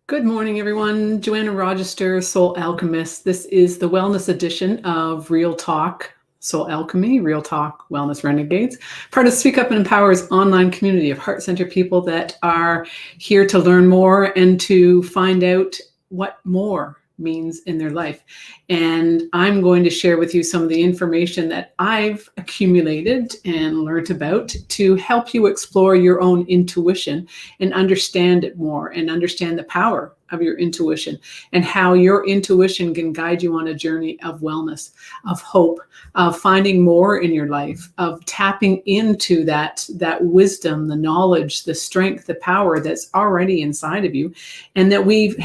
Good morning, everyone. Joanna Rochester, Soul Alchemist. This is the wellness edition of Real Talk Soul Alchemy, Real Talk Wellness Renegades, part of Speak Up and Empower's online community of heart-centered people that are here to learn more and to find out what more means in their life. And I'm going to share with you some of the information that I've accumulated and learned about to help you explore your own intuition and understand it more and understand the power of your intuition and how your intuition can guide you on a journey of wellness, of hope, of finding more in your life, of tapping into that wisdom, the knowledge, the strength, the power that's already inside of you, and that we've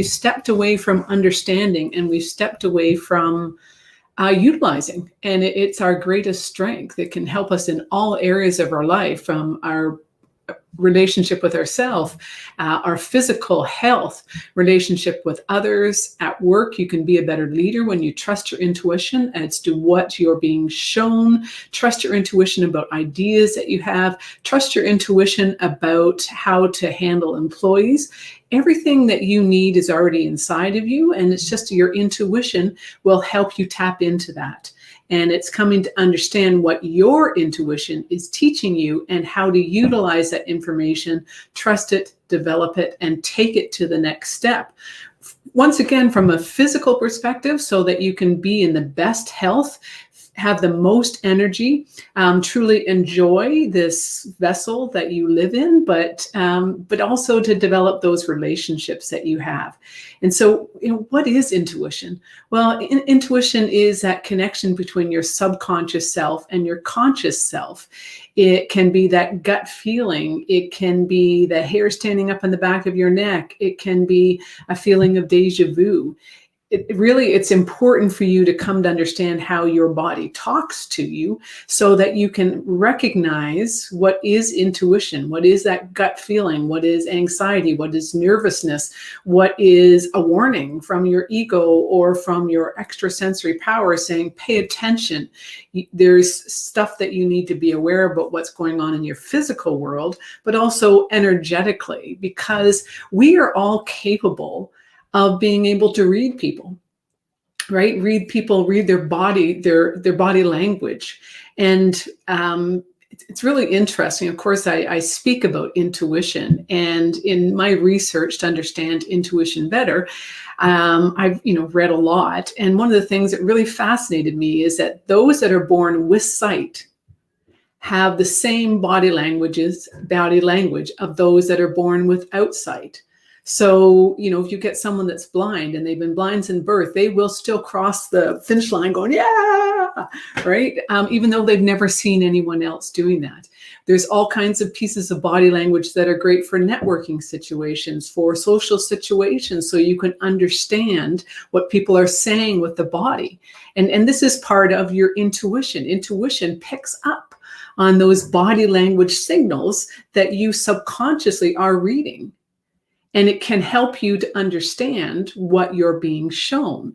stepped away from understanding and we've stepped away from utilizing. And it's our greatest strength. It can help us in all areas of our life, from our relationship with ourselves, our physical health, relationship with others, at work. You can be a better leader when you trust your intuition as to what you're being shown. Trust your intuition about ideas that you have. Trust your intuition about how to handle employees. Everything that you need is already inside of you, and it's just your intuition will help you tap into that. And it's coming to understand what your intuition is teaching you and how to utilize that information, trust it, develop it, and take it to the next step. Once again, from a physical perspective, so that you can be in the best health, have the most energy, truly enjoy this vessel that you live in, but also to develop those relationships that you have. And so, what is intuition? Well, intuition is that connection between your subconscious self and your conscious self. It can be that gut feeling. It can be the hair standing up on the back of your neck. It can be a feeling of deja vu. It's important for you to come to understand how your body talks to you so that you can recognize what is intuition, what is that gut feeling, what is anxiety, what is nervousness, what is a warning from your ego or from your extrasensory power saying, pay attention. There's stuff that you need to be aware of about what's going on in your physical world, but also energetically, because we are all capable of being able to read people, right? Read their body, their body language. And it's really interesting. Of course, I speak about intuition, and in my research to understand intuition better, I've read a lot. And one of the things that really fascinated me is that those that are born with sight have the same body language of those that are born without sight. So, if you get someone that's blind and they've been blind since birth, they will still cross the finish line going, yeah, right? Even though they've never seen anyone else doing that. There's all kinds of pieces of body language that are great for networking situations, for social situations, so you can understand what people are saying with the body. And this is part of your intuition. Intuition picks up on those body language signals that you subconsciously are reading. And it can help you to understand what you're being shown.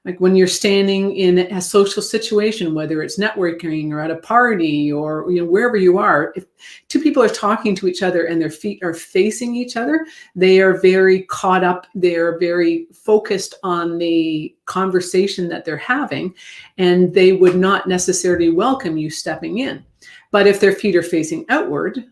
Like when you're standing in a social situation, whether it's networking or at a party or wherever you are, if two people are talking to each other and their feet are facing each other, they are very caught up. They're very focused on the conversation that they're having, and they would not necessarily welcome you stepping in. But if their feet are facing outward,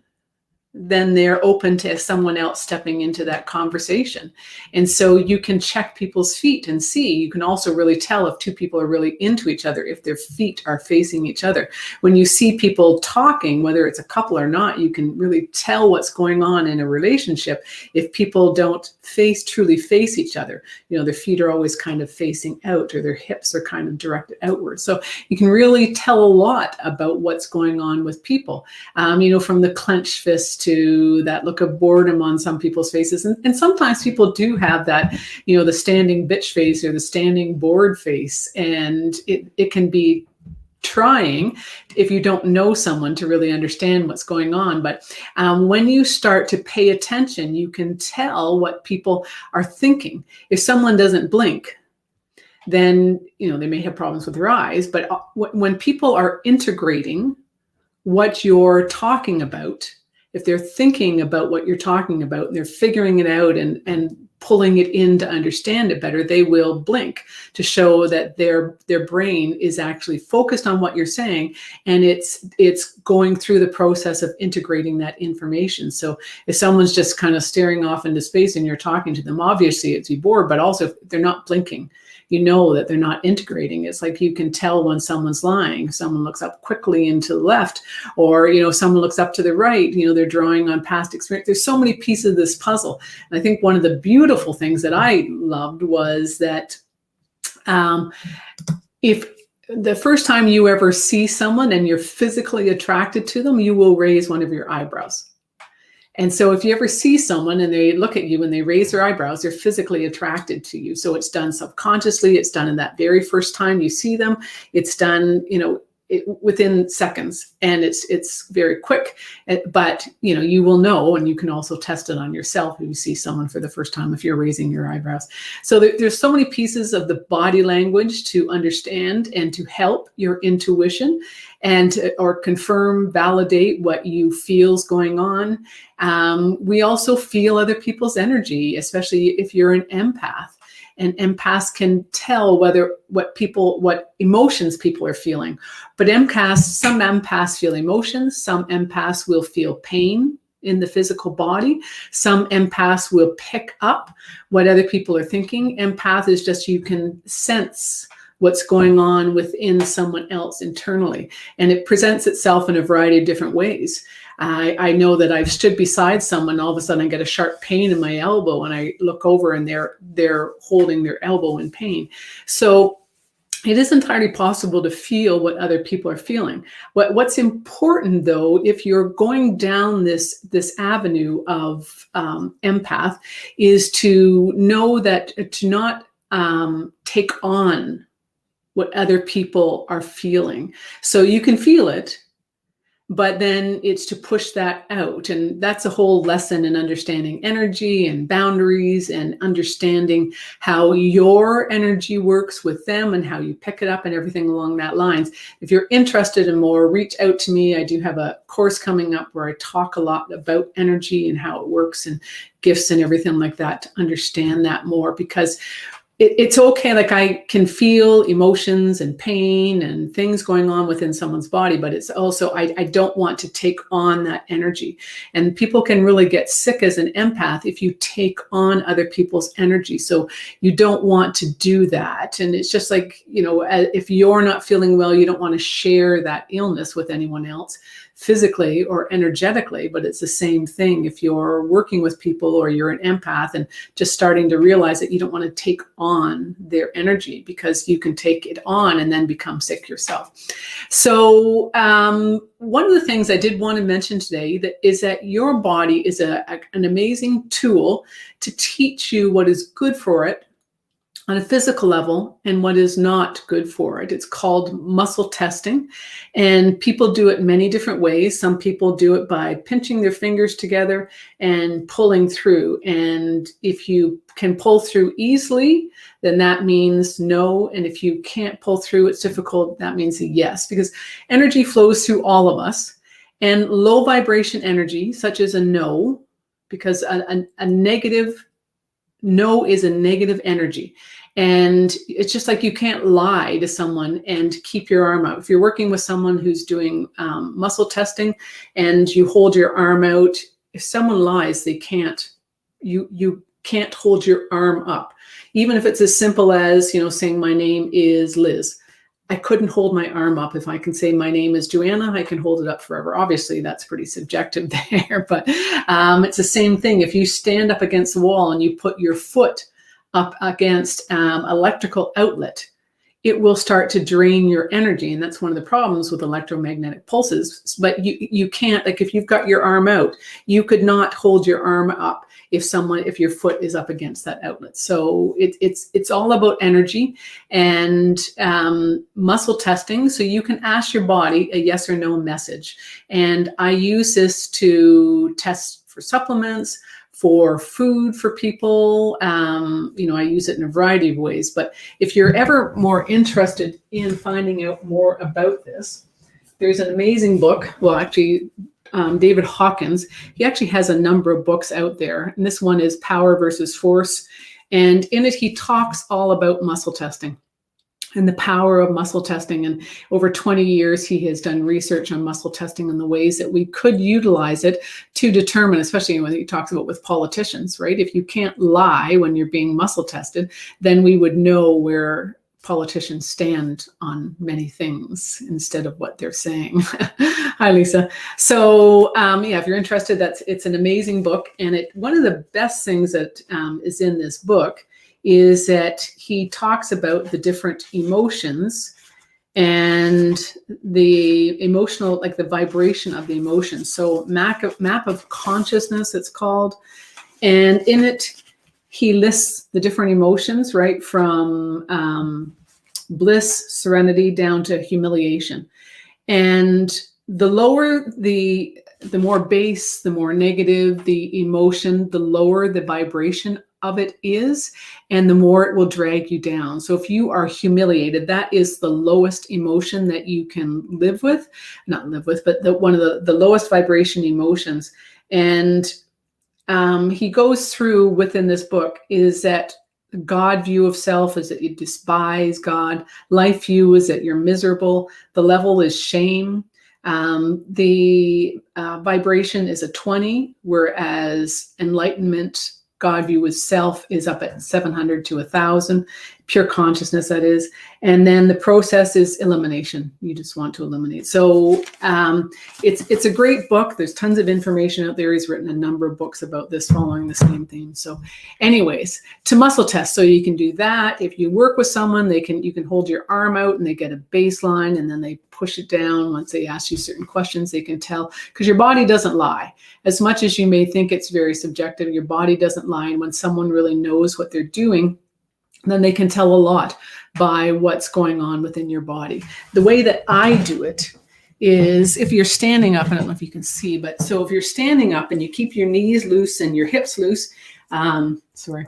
then they're open to someone else stepping into that conversation. And so you can check people's feet and see. You can also really tell if two people are really into each other, if their feet are facing each other. When you see people talking, whether it's a couple or not, you can really tell what's going on in a relationship if people don't truly face each other. Their feet are always kind of facing out, or their hips are kind of directed outward. So you can really tell a lot about what's going on with people, from the clenched fist to that look of boredom on some people's faces. And sometimes people do have that, the standing bitch face or the standing bored face. And it can be trying if you don't know someone to really understand what's going on. But when you start to pay attention, you can tell what people are thinking. If someone doesn't blink, then, they may have problems with their eyes. But when people are integrating what you're talking about, if they're thinking about what you're talking about and they're figuring it out and pulling it in to understand it better, they will blink to show that their brain is actually focused on what you're saying, and it's going through the process of integrating that information. So if someone's just kind of staring off into space and you're talking to them, obviously it's be bored, but also if they're not blinking, you know that they're not integrating. It's like you can tell when someone's lying. Someone looks up quickly and to the left, or someone looks up to the right, they're drawing on past experience. There's so many pieces of this puzzle. And I think one of the beautiful things that I loved was that if the first time you ever see someone and you're physically attracted to them, you will raise one of your eyebrows. And so if you ever see someone and they look at you and they raise their eyebrows, they're physically attracted to you. So it's done subconsciously. It's done in that very first time you see them. It's done, within seconds, and it's very quick, but you will know, and you can also test it on yourself if you see someone for the first time, if you're raising your eyebrows. So there's so many pieces of the body language to understand and to help your intuition and or confirm, validate what you feel is going on. We also feel other people's energy, especially if you're an empath. And empaths can tell what emotions people are feeling. But some empaths feel emotions. Some empaths will feel pain in the physical body. Some empaths will pick up what other people are thinking. Empath is just, you can sense what's going on within someone else internally. And it presents itself in a variety of different ways. I know that I've stood beside someone, all of a sudden I get a sharp pain in my elbow, and I look over and they're holding their elbow in pain. So it is entirely possible to feel what other people are feeling. What's important, though, if you're going down this avenue of empath, is to know that to not take on what other people are feeling. So you can feel it, but then it's to push that out. And that's a whole lesson in understanding energy and boundaries and understanding how your energy works with them and how you pick it up and everything along that lines. If you're interested in more, reach out to me. I do have a course coming up where I talk a lot about energy and how it works and gifts and everything like that to understand that more, because it's okay. Like, I can feel emotions and pain and things going on within someone's body, but it's also, I don't want to take on that energy. And people can really get sick as an empath if you take on other people's energy. So you don't want to do that. And it's just like, if you're not feeling well, you don't want to share that illness with anyone else, physically or energetically. But it's the same thing if you're working with people or you're an empath and just starting to realize that you don't want to take on their energy, because you can take it on and then become sick yourself. So one of the things I did want to mention today is that your body is an amazing tool to teach you what is good for it on a physical level and what is not good for it. It's called muscle testing, and people do it many different ways. Some people do it by pinching their fingers together and pulling through. And if you can pull through easily, then that means no. And if you can't pull through, it's difficult, that means a yes, because energy flows through all of us. And low vibration energy, such as a no, because a negative no is a negative energy. And it's just like, you can't lie to someone and keep your arm out. If you're working with someone who's doing muscle testing and you hold your arm out, if someone lies, they can't, you can't hold your arm up. Even if it's as simple as, saying my name is Liz. I couldn't hold my arm up. If I can say my name is Joanna, I can hold it up forever. Obviously, that's pretty subjective there, but it's the same thing. If you stand up against the wall and you put your foot up against electrical outlet, it will start to drain your energy. And that's one of the problems with electromagnetic pulses. But you can't, like, if you've got your arm out, you could not hold your arm up if your foot is up against that outlet. So it's all about energy and muscle testing. So you can ask your body a yes or no message. And I use this to test for supplements, for food for people. I use it in a variety of ways. But if you're ever more interested in finding out more about this, there's an amazing book. Well, actually, David Hawkins. He actually has a number of books out there, and this one is Power versus Force. And in it, he talks all about muscle testing and the power of muscle testing. And over 20 years, he has done research on muscle testing and the ways that we could utilize it to determine, especially when he talks about with politicians, right? If you can't lie when you're being muscle tested, then we would know where politicians stand on many things instead of what they're saying. Hi, Lisa. So yeah, if you're interested, it's an amazing book. And one of the best things that is in this book is that he talks about the different emotions and the emotional, like the vibration of the emotions. So map of consciousness, it's called. And in it, he lists the different emotions, right? From bliss, serenity, down to humiliation. And the lower the more base, the more negative the emotion, the lower the vibration of it is, and the more it will drag you down. So if you are humiliated, that is the lowest emotion that you can live with, not live with, but one of the lowest vibration emotions. And he goes through within this book is that God view of self is that you despise God. Life view is that you're miserable. The level is shame. The vibration is a 20, whereas enlightenment, God view as self, is up at 700 to 1,000, pure consciousness, that is. And then the process is elimination. You just want to eliminate. So it's a great book. There's tons of information out there. He's written a number of books about this, following the same theme. So anyways, to muscle test. So you can do that. If you work with someone, you can hold your arm out and they get a baseline, and then they push it down. Once they ask you certain questions, they can tell, because your body doesn't lie. As much as you may think it's very subjective, your body doesn't lie. And when someone really knows what they're doing, then they can tell a lot by what's going on within your body. The way that I do it is, if you're standing up, I don't know if you can see, but so if you're standing up and you keep your knees loose and your hips loose, sorry,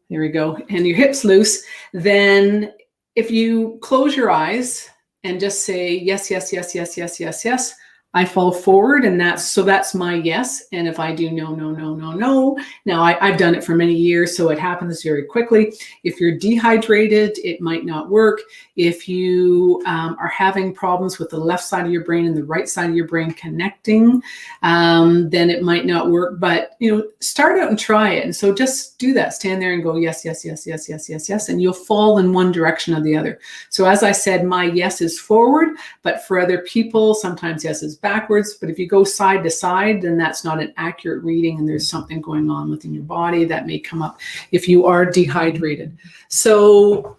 there we go, and your hips loose, then if you close your eyes and just say, yes, yes, yes, yes, yes, yes, yes, I fall forward, and that's my yes. And if I do no, no, no, no, no, now I've done it for many years, so it happens very quickly. If you're dehydrated, it might not work. If you are having problems with the left side of your brain and the right side of your brain connecting, then it might not work. But start out and try it. And so just do that. Stand there and go yes, yes, yes, yes, yes, yes, yes, and you'll fall in one direction or the other. So as I said, my yes is forward, but for other people, sometimes yes is backwards. But if you go side to side, then that's not an accurate reading, and there's something going on within your body that may come up if you are dehydrated. So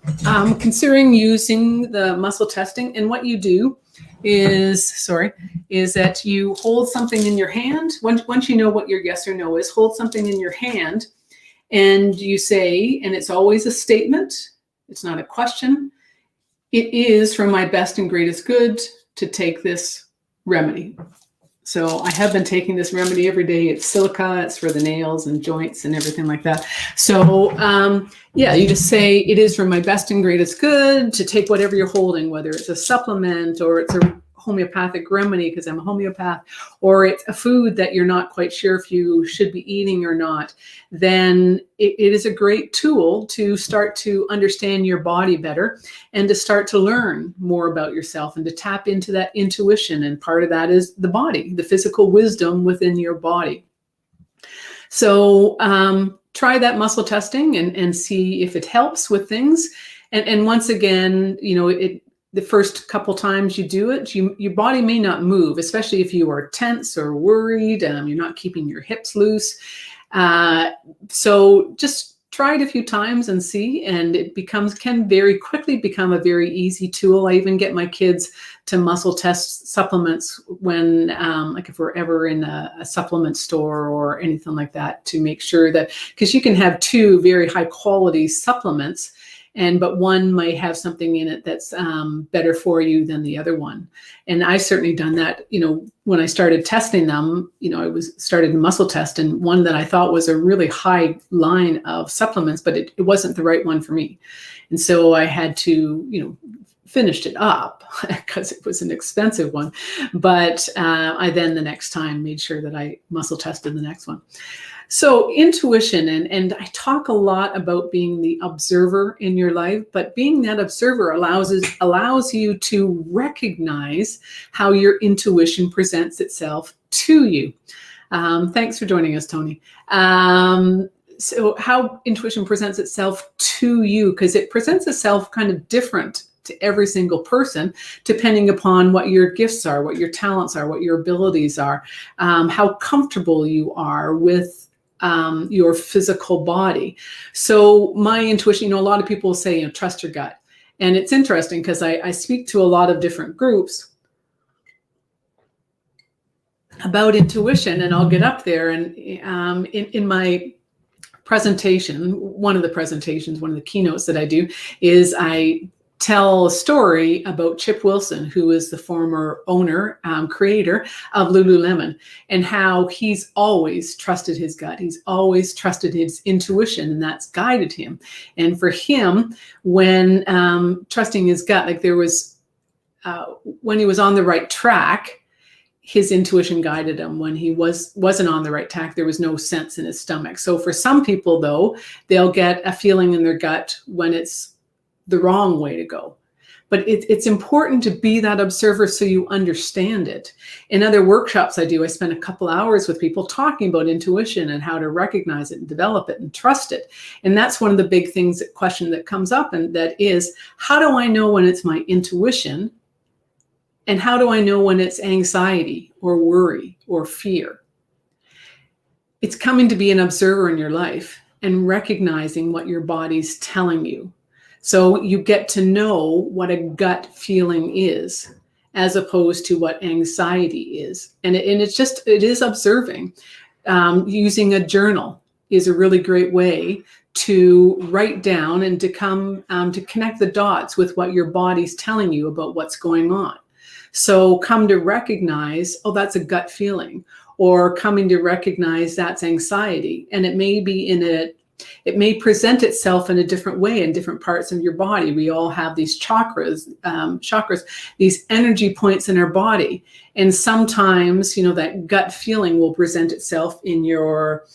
considering using the muscle testing, and what you do is that you hold something in your hand. Once you know what your yes or no is, hold something in your hand, and you say, and it's always a statement, it's not a question, it is for my best and greatest good to take this remedy. So I have been taking this remedy every day. It's silica, it's for the nails and joints and everything like that. So yeah, you just say, it is for my best and greatest good to take whatever you're holding, whether it's a supplement or it's a homeopathic remedy, because I'm a homeopath, or it's a food that you're not quite sure if you should be eating or not, then it is a great tool to start to understand your body better and to start to learn more about yourself and to tap into that intuition. And part of that is the body, the physical wisdom within your body. So try that muscle testing and see if it helps with things. And once again, the first couple times you do it, your body may not move, especially if you are tense or worried, you're not keeping your hips loose. So just try it a few times and see, and it can very quickly become a very easy tool. I even get my kids to muscle test supplements when, like if we're ever in a supplement store or anything like that, to make sure that, because you can have two very high quality supplements, but one might have something in it that's better for you than the other one. And I've certainly done that. When I started testing them, I started a muscle test, and one that I thought was a really high line of supplements, but it wasn't the right one for me. And so I had to, finished it up because it was an expensive one. But I then the next time made sure that I muscle tested the next one. So intuition, and I talk a lot about being the observer in your life, but being that observer allows you to recognize how your intuition presents itself to you. Thanks for joining us, Tony. So how intuition presents itself to you, because it presents itself kind of different to every single person, depending upon what your gifts are, what your talents are, what your abilities are, how comfortable you are with your physical body. So my intuition, a lot of people say, trust your gut. And it's interesting because I speak to a lot of different groups about intuition, and I'll get up there and in my presentation, one of the keynotes that I do is I tell a story about Chip Wilson, who is the former owner, creator of Lululemon, and how he's always trusted his gut. He's always trusted his intuition, and that's guided him. And for him, when trusting his gut, like there was, when he was on the right track, his intuition guided him. When he wasn't on the right track, there was no sense in his stomach. So for some people, though, they'll get a feeling in their gut when it's the wrong way to go. But it's important to be that observer so you understand it. In other workshops I do, I spend a couple hours with people talking about intuition and how to recognize it and develop it and trust it. And that's one of the big things, question that comes up, and that is, how do I know when it's my intuition? And how do I know when it's anxiety or worry or fear? It's coming to be an observer in your life and recognizing what your body's telling you. So you get to know what a gut feeling is, as opposed to what anxiety is. And it is observing. Using a journal is a really great way to write down and to come to connect the dots with what your body's telling you about what's going on. So come to recognize, oh, that's a gut feeling, or coming to recognize that's anxiety. And it may be it may present itself in a different way in different parts of your body. We all have these chakras, these energy points in our body. And sometimes, that gut feeling will present itself in your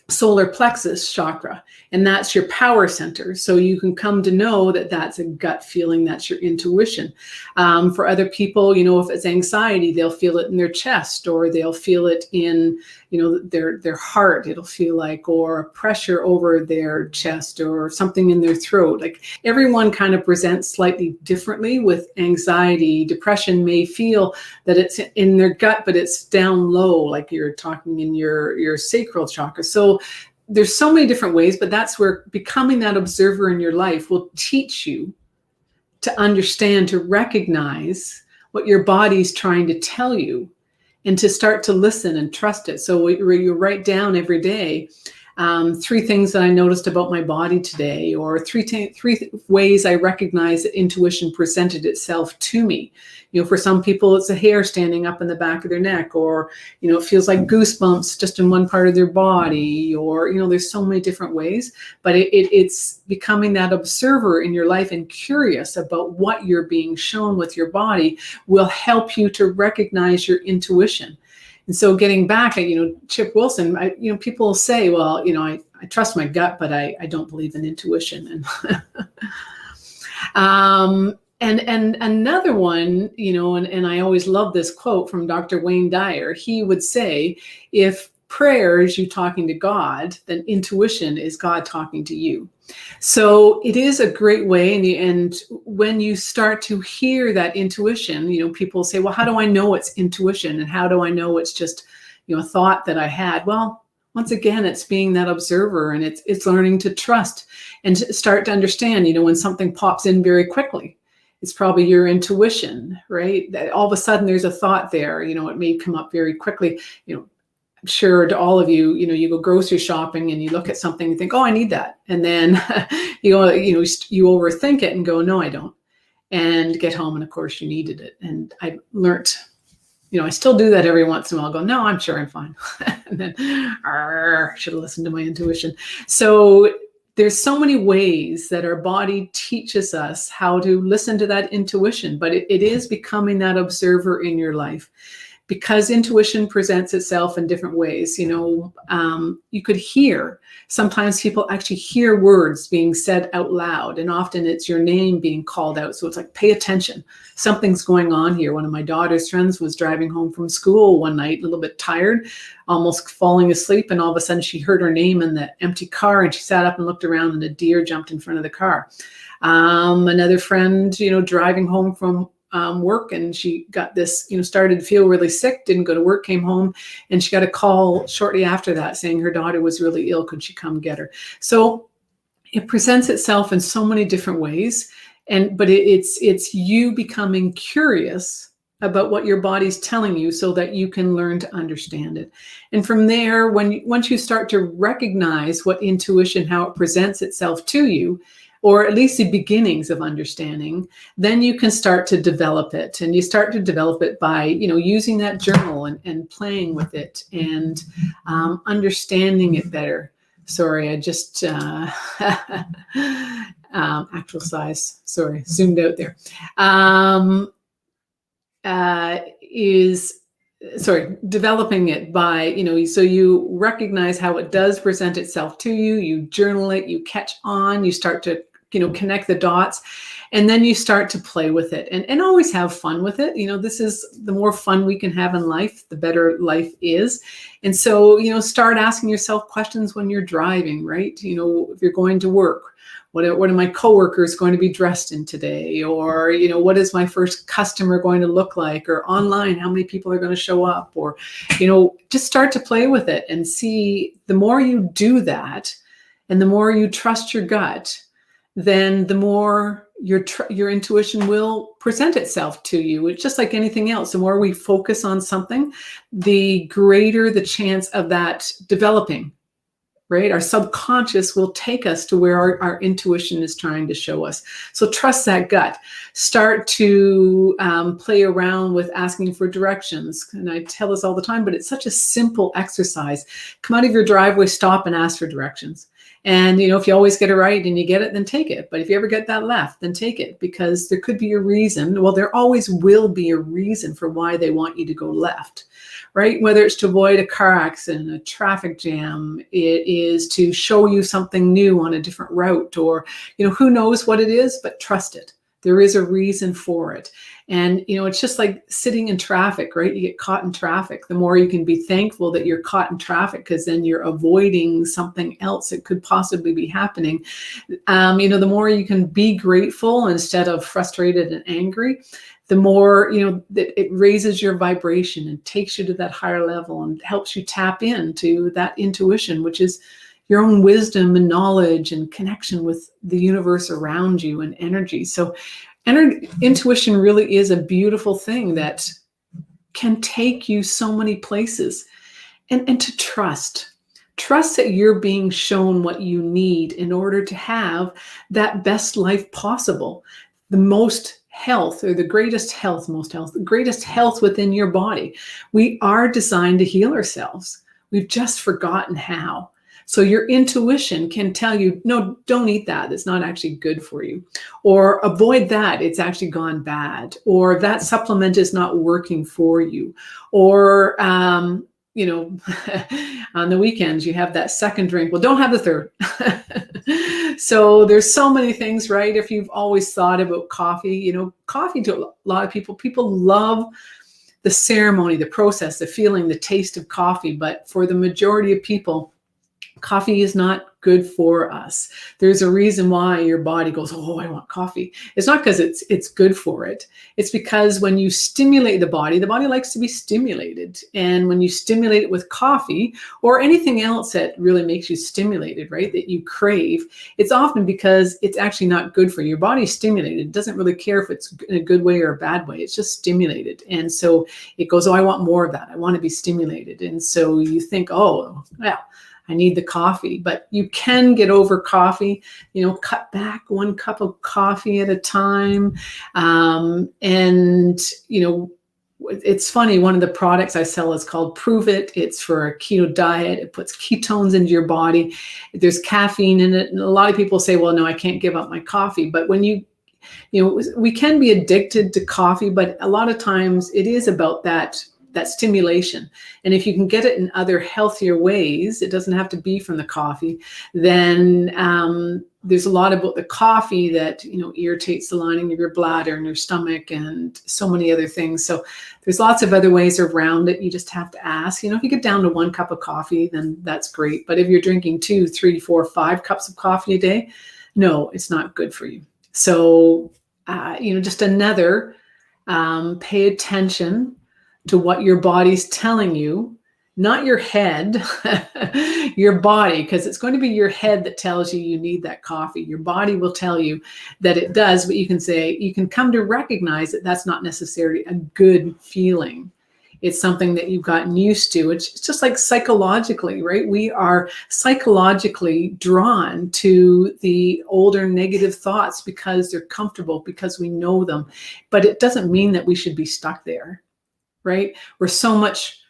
solar plexus chakra, and that's your power center. So you can come to know that that's a gut feeling, that's your intuition. For other people, if it's anxiety, they'll feel it in their chest, or they'll feel it in, their heart, it'll feel like, or pressure over their chest, or something in their throat. Like, everyone kind of presents slightly differently. With anxiety, depression may feel that it's in their gut, but it's down low, like you're talking in your sacral chakra. So there's so many different ways, but that's where becoming that observer in your life will teach you to understand, to recognize what your body's trying to tell you, and to start to listen and trust it. So you write down every day, 3 things that I noticed about my body today, or 3 ways I recognize that intuition presented itself to me. For some people, it's a hair standing up in the back of their neck, or, it feels like goosebumps just in one part of their body, or, there's so many different ways. But it's becoming that observer in your life and curious about what you're being shown with your body will help you to recognize your intuition. And so getting back at, Chip Wilson, people say, well, I trust my gut, but I don't believe in intuition. And another one, and I always love this quote from Dr. Wayne Dyer. He would say, if prayer is you talking to God, then intuition is God talking to you. So it is a great way. And when you start to hear that intuition, people say, well, how do I know it's intuition? And how do I know it's just, a thought that I had? Well, once again, it's being that observer, and it's learning to trust and to start to understand, when something pops in very quickly, it's probably your intuition, right? That all of a sudden there's a thought there, it may come up very quickly. I'm sure to all of you, you go grocery shopping and you look at something and think, oh, I need that. And then you overthink it and go, no, I don't. And get home, and of course you needed it. And I learned, I still do that every once in a while. Go, no, I'm sure I'm fine. And then, should have listened to my intuition. So there's so many ways that our body teaches us how to listen to that intuition, but it is becoming that observer in your life, because intuition presents itself in different ways. You could hear, sometimes people actually hear words being said out loud, and often it's your name being called out. So it's like, pay attention. Something's going on here. One of my daughter's friends was driving home from school one night, a little bit tired, almost falling asleep. And all of a sudden she heard her name in the empty car, and she sat up and looked around, and a deer jumped in front of the car. Another friend, driving home from work, and she got this, started to feel really sick, didn't go to work, came home, and she got a call shortly after that saying her daughter was really ill. Could she come get her? So it presents itself in so many different ways. But it's you becoming curious about what your body's telling you so that you can learn to understand it. And from there, once you start to recognize what intuition, how it presents itself to you, or at least the beginnings of understanding, then you can start to develop it. And you start to develop it by, using that journal and playing with it and understanding it better. Sorry, I just actual size. Sorry, zoomed out there. Developing it by, so you recognize how it does present itself to you, you journal it, you catch on, you start to, connect the dots, and then you start to play with it and always have fun with it. This is the more fun we can have in life, the better life is. And so, start asking yourself questions when you're driving, right? If you're going to work, what are my coworkers going to be dressed in today? Or, what is my first customer going to look like? Or online, how many people are going to show up? Or, just start to play with it and see. The more you do that, and the more you trust your gut, then the more your intuition will present itself to you. It's just like anything else. The more we focus on something, the greater the chance of that developing. Right? Our subconscious will take us to where our intuition is trying to show us. So trust that gut. Start to play around with asking for directions. And I tell this all the time, but it's such a simple exercise. Come out of your driveway, stop and ask for directions. And, if you always get it right and you get it, then take it. But if you ever get that left, then take it, because there could be a reason. Well, there always will be a reason for why they want you to go left. Right? Whether it's to avoid a car accident, a traffic jam, it is to show you something new on a different route, or, who knows what it is, but trust it. There is a reason for it. And, it's just like sitting in traffic, right? You get caught in traffic. The more you can be thankful that you're caught in traffic, because then you're avoiding something else that could possibly be happening. The more you can be grateful instead of frustrated and angry, the more, that it raises your vibration and takes you to that higher level and helps you tap into that intuition, which is your own wisdom and knowledge and connection with the universe around you and energy. So intuition really is a beautiful thing that can take you so many places. And to trust that you're being shown what you need in order to have that best life possible, the most health, or the greatest health, the greatest health within your body. We are designed to heal ourselves. We've just forgotten how. So your intuition can tell you, no, don't eat that. It's not actually good for you. Or avoid that. It's actually gone bad. Or that supplement is not working for you. Or, on the weekends, you have that second drink. Well, don't have the third. So there's so many things, right? If you've always thought about coffee, coffee to a lot of people love the ceremony, the process, the feeling, the taste of coffee. But for the majority of people, coffee is not good for us. There's a reason why your body goes, oh, I want coffee. It's not because it's good for it. It's because when you stimulate the body likes to be stimulated. And when you stimulate it with coffee or anything else that really makes you stimulated, right, that you crave, it's often because it's actually not good for you. Your body's stimulated. It doesn't really care if it's in a good way or a bad way. It's just stimulated. And so it goes, oh, I want more of that. I want to be stimulated. And so you think, oh, well, I need the coffee. But you can get over coffee, cut back 1 cup of coffee at a time. And, It's funny, one of the products I sell is called Prove It. It's for a keto diet. It puts ketones into your body. There's caffeine in it. And a lot of people say, well, no, I can't give up my coffee. But when you know, we can be addicted to coffee, but a lot of times it is about that stimulation. And if you can get it in other healthier ways, it doesn't have to be from the coffee, then there's a lot about the coffee that, you know, irritates the lining of your bladder and your stomach and so many other things. So there's lots of other ways around it. You just have to ask. You know, if you get down to 1 cup of coffee, then that's great. But if you're drinking 2, 3, 4, 5 cups of coffee a day, no, it's not good for you. So, you know, just another, pay attention to what your body's telling you, not your head, your body, because it's going to be your head that tells you you need that coffee. Your body will tell you that it does, but you can say, you can come to recognize that that's not necessarily a good feeling. It's something that you've gotten used to. It's just like psychologically, right? We are psychologically drawn to the older negative thoughts because they're comfortable, because we know them. But it doesn't mean that we should be stuck there, right? We're so much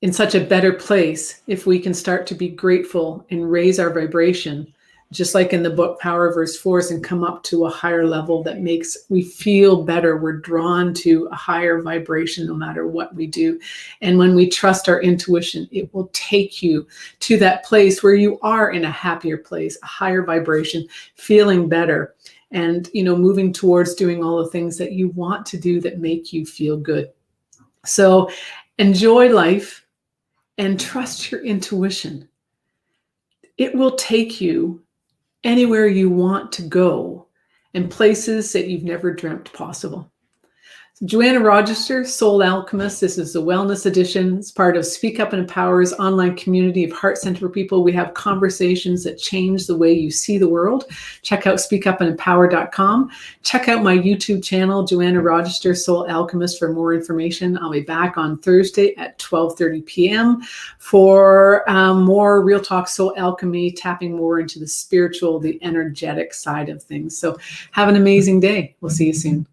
in such a better place if we can start to be grateful and raise our vibration, just like in the book Power Verse Force, and come up to a higher level that makes we feel better. We're drawn to a higher vibration no matter what we do. And when we trust our intuition, it will take you to that place where you are in a happier place, a higher vibration, feeling better, and, you know, moving towards doing all the things that you want to do that make you feel good. So enjoy life and trust your intuition. It will take you anywhere you want to go and places that you've never dreamt possible. Joanna Rochester, Soul Alchemist. This is the Wellness Edition. It's part of Speak Up and Empower's online community of heart center for people. We have conversations that change the way you see the world. Check out speakupandempower.com. Check out my YouTube channel, Joanna Rochester, Soul Alchemist, for more information. I'll be back on Thursday at 12:30 p.m. for more Real Talk Soul Alchemy, tapping more into the spiritual, the energetic side of things. So have an amazing day. We'll see you soon.